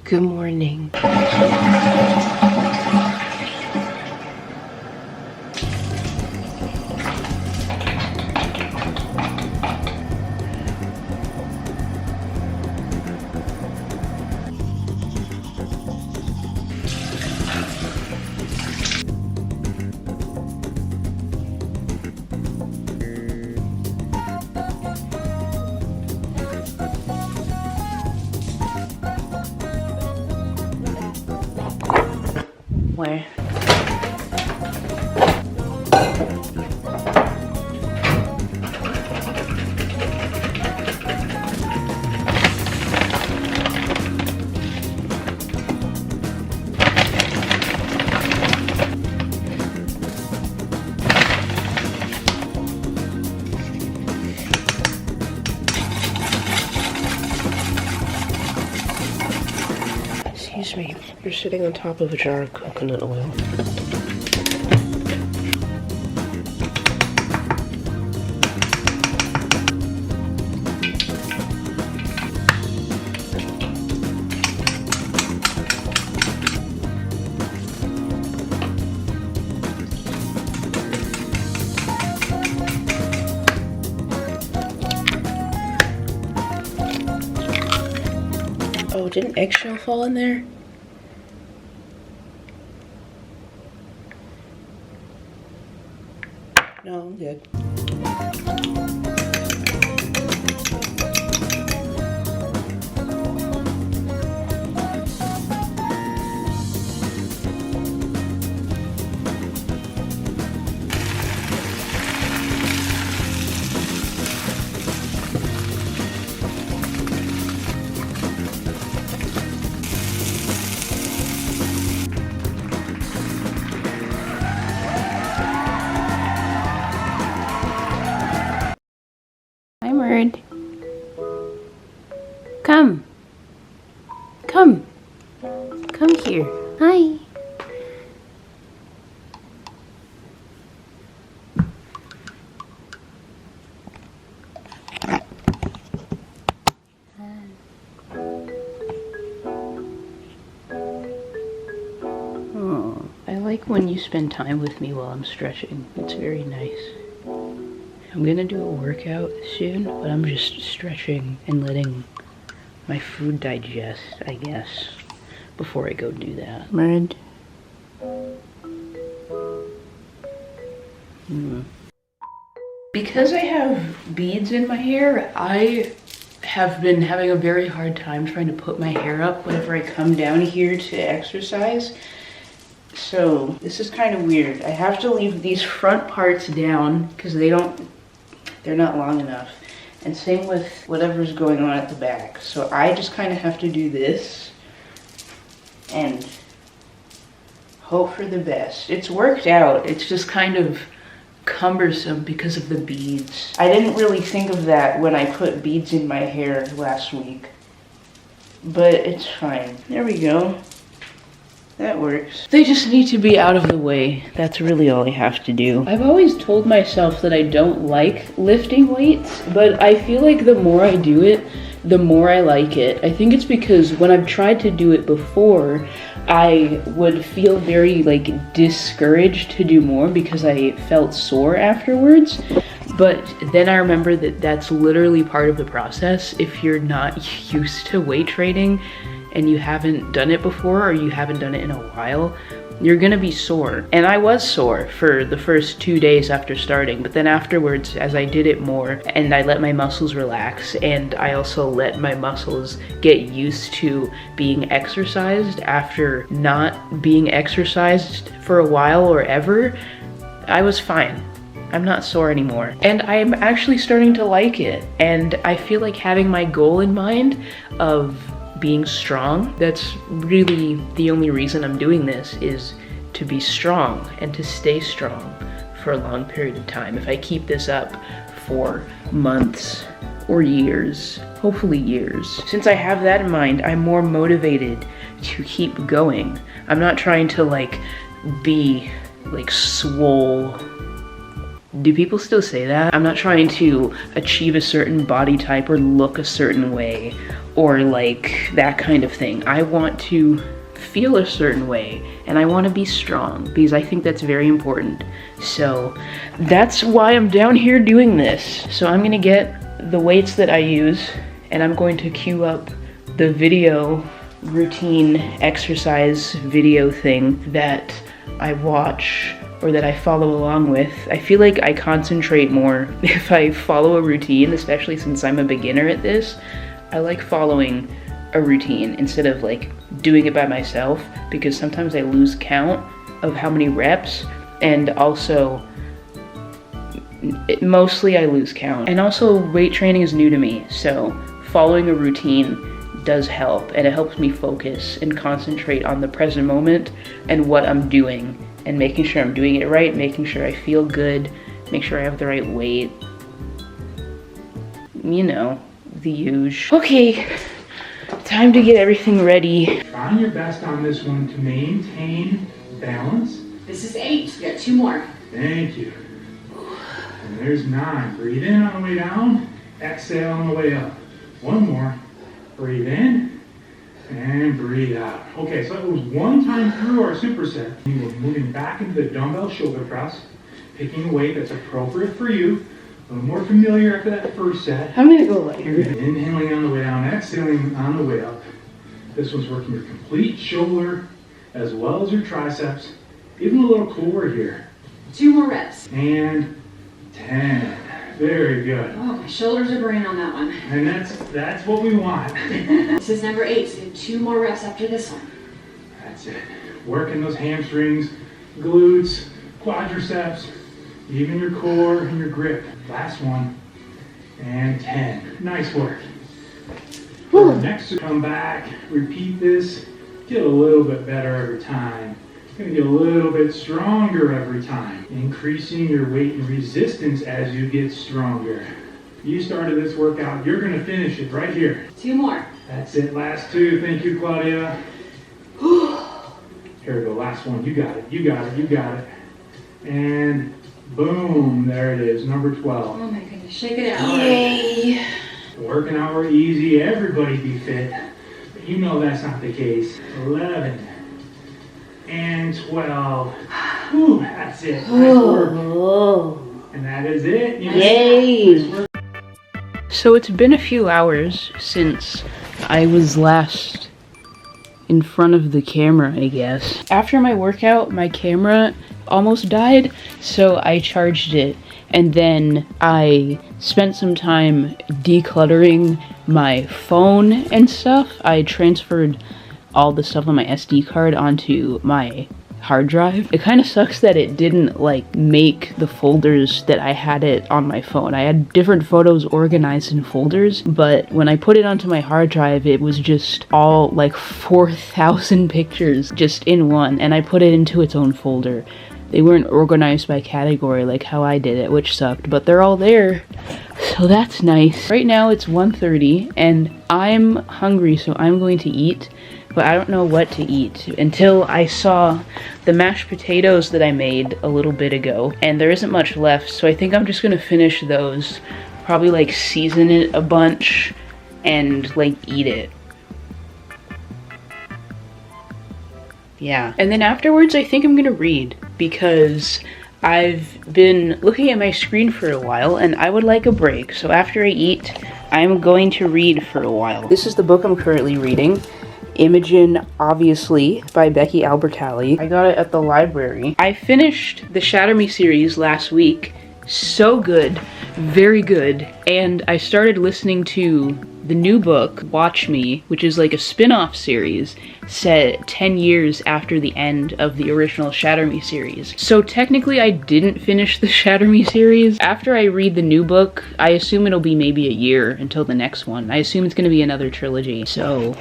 Good morning. Where? Excuse me, you're sitting on top of a jar of coconut oil. Oh, did an eggshell fall in there? No, I'm good. Hi, Murd. Come. Come. Come here. Hi. Oh, I like when you spend time with me while I'm stretching. It's very nice. I'm gonna do a workout soon, but I'm just stretching and letting my food digest, I guess, before I go do that. Murd. Because I have beads in my hair, I have been having a very hard time trying to put my hair up whenever I come down here to exercise. So this is kind of weird. I have to leave these front parts down because they're not long enough. And same with whatever's going on at the back. So I just kind of have to do this and hope for the best. It's worked out. It's just kind of cumbersome because of the beads. I didn't really think of that when I put beads in my hair last week, but it's fine. There we go. That works. They just need to be out of the way. That's really all I have to do. I've always told myself that I don't like lifting weights, but I feel like the more I do it, the more I like it. I think it's because when I've tried to do it before, I would feel very discouraged to do more because I felt sore afterwards. But then I remember that that's literally part of the process. If you're not used to weight training and you haven't done it before or you haven't done it in a while, you're gonna be sore. And I was sore for the first 2 days after starting, but then afterwards, as I did it more and I let my muscles relax and I also let my muscles get used to being exercised after not being exercised for a while or ever, I was fine. I'm not sore anymore. And I'm actually starting to like it. And I feel like having my goal in mind of being strong, that's really the only reason I'm doing this, is to be strong and to stay strong for a long period of time. If I keep this up for months or years, hopefully years. Since I have that in mind, I'm more motivated to keep going. I'm not trying to be swole. Do people still say that? I'm not trying to achieve a certain body type or look a certain way or like that kind of thing. I want to feel a certain way and I want to be strong because I think that's very important. So that's why I'm down here doing this. So I'm gonna get the weights that I use and I'm going to queue up the video routine exercise video thing that I watch or that I follow along with. I feel like I concentrate more if I follow a routine, especially since I'm a beginner at this. I like following a routine instead of like doing it by myself because sometimes I lose count of how many reps, and also mostly I lose count. And also weight training is new to me, so following a routine does help, and it helps me focus and concentrate on the present moment and what I'm doing and making sure I'm doing it right, making sure I feel good, make sure I have the right weight. You know, the usual. Okay, time to get everything ready. Trying your best on this one to maintain balance. This is 8. You got 2 more. Thank you. And there's 9. Breathe in on the way down. Exhale on the way up. 1 more. Breathe in and breathe out. Okay, so that was 1 time through our superset. You were moving back into the dumbbell shoulder press, picking a weight that's appropriate for you. A little more familiar after that first set. I'm gonna go lighter. Inhaling on the way down, exhaling on the way up. This one's working your complete shoulder as well as your triceps. Even a little core here. 2 more reps. And 10. Very good. Oh, my shoulders are burning on that one. And that's what we want. This is number 8, so you have 2 more reps after this one. That's it. Working those hamstrings, glutes, quadriceps, even your core and your grip. Last one. And 10. Nice work. Next, come back, repeat this, get a little bit better every time. Gonna get a little bit stronger every time. Increasing your weight and resistance as you get stronger. You started this workout, you're gonna finish it right here. 2 more. That's it, last 2. Thank you, Claudia. Here we go, last one. You got it, you got it, you got it. And boom, there it is, number 12. Oh my goodness, shake it out. Yay! Working out were easy, everybody be fit. But you know that's not the case. 11. And 12. Whew, that's it. Nice work. And that is it. Yay! So it's been a few hours since I was last in front of the camera, I guess. After my workout, my camera almost died, so I charged it. And then I spent some time decluttering my phone and stuff. I transferred all the stuff on my SD card onto my hard drive. It kind of sucks that it didn't like make the folders that I had it on my phone. I had different photos organized in folders, but when I put it onto my hard drive, it was just all like 4,000 pictures just in one, and I put it into its own folder. They weren't organized by category like how I did it, which sucked, but they're all there, so that's nice. Right now it's 1:30 and I'm hungry, so I'm going to eat, but I don't know what to eat until I saw the mashed potatoes that I made a little bit ago, and there isn't much left, so I think I'm just gonna finish those, probably like season it a bunch and like eat it. Yeah. And then afterwards, I think I'm gonna read because I've been looking at my screen for a while and I would like a break. So after I eat, I'm going to read for a while. This is the book I'm currently reading. Imogen, Obviously, by Becky Albertalli. I got it at the library. I finished the Shatter Me series last week. So good. Very good. And I started listening to the new book, Watch Me, which is like a spin-off series set 10 years after the end of the original Shatter Me series. So technically I didn't finish the Shatter Me series. After I read the new book, I assume it'll be maybe a year until the next one. I assume it's gonna be another trilogy, so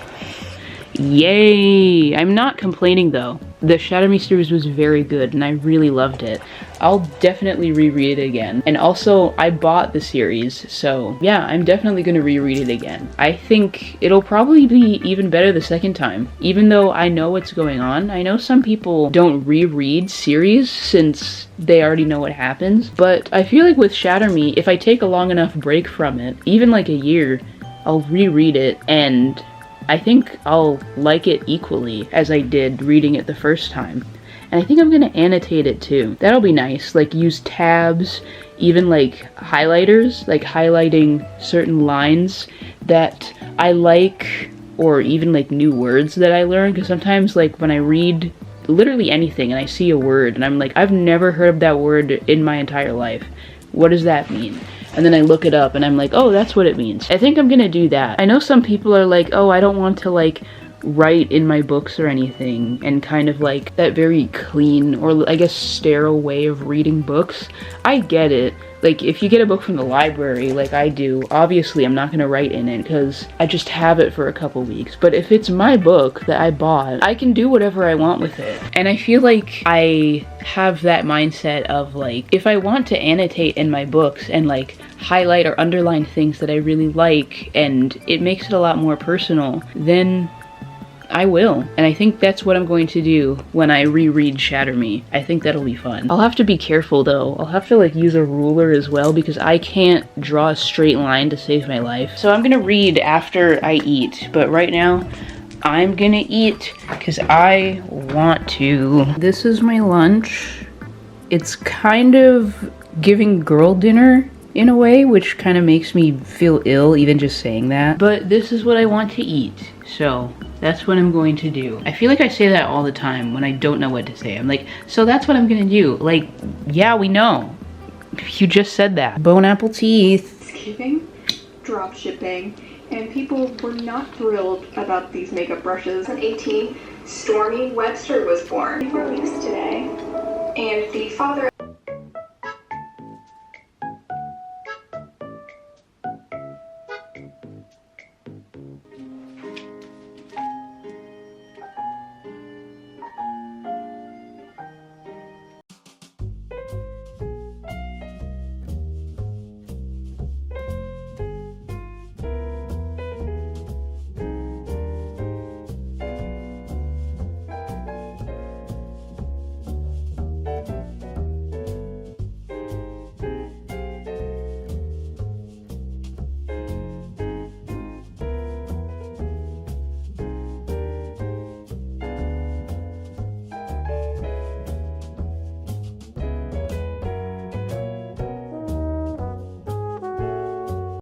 yay! I'm not complaining though. The Shatter Me series was very good and I really loved it. I'll definitely reread it again. And also, I bought the series, so yeah, I'm definitely gonna reread it again. I think it'll probably be even better the second time. Even though I know what's going on, I know some people don't reread series since they already know what happens, but I feel like with Shatter Me, if I take a long enough break from it, even like a year, I'll reread it, and I think I'll like it equally as I did reading it the first time. And I think I'm gonna annotate it too. That'll be nice, like use tabs, even like highlighters, like highlighting certain lines that I like, or even like new words that I learn, because sometimes like when I read literally anything and I see a word and I'm like, I've never heard of that word in my entire life. What does that mean? And then I look it up and I'm like, oh, that's what it means. I think I'm gonna do that. I know some people are like, oh, I don't want to like write in my books or anything, and kind of like that very clean, or I guess sterile way of reading books. I get it. Like if you get a book from the library like I do, obviously I'm not gonna write in it because I just have it for a couple weeks. But if it's my book that I bought, I can do whatever I want with it. And I feel like I have that mindset of like, if I want to annotate in my books and like highlight or underline things that I really like, and it makes it a lot more personal, then I will. And I think that's what I'm going to do when I reread Shatter Me. I think that'll be fun. I'll have to be careful though. I'll have to like use a ruler as well, because I can't draw a straight line to save my life. So I'm gonna read after I eat, but right now I'm gonna eat because I want to. This is my lunch. It's kind of giving girl dinner in a way, which kind of makes me feel ill even just saying that. But this is what I want to eat, so that's what I'm going to do. I feel like I say that all the time when I don't know what to say. I'm like, so that's what I'm gonna do. Like, yeah, we know. You just said that. Bone apple teeth. Keeping, drop shipping, and people were not thrilled about these makeup brushes. In 18, Stormy Webster was born. They were released today. And the father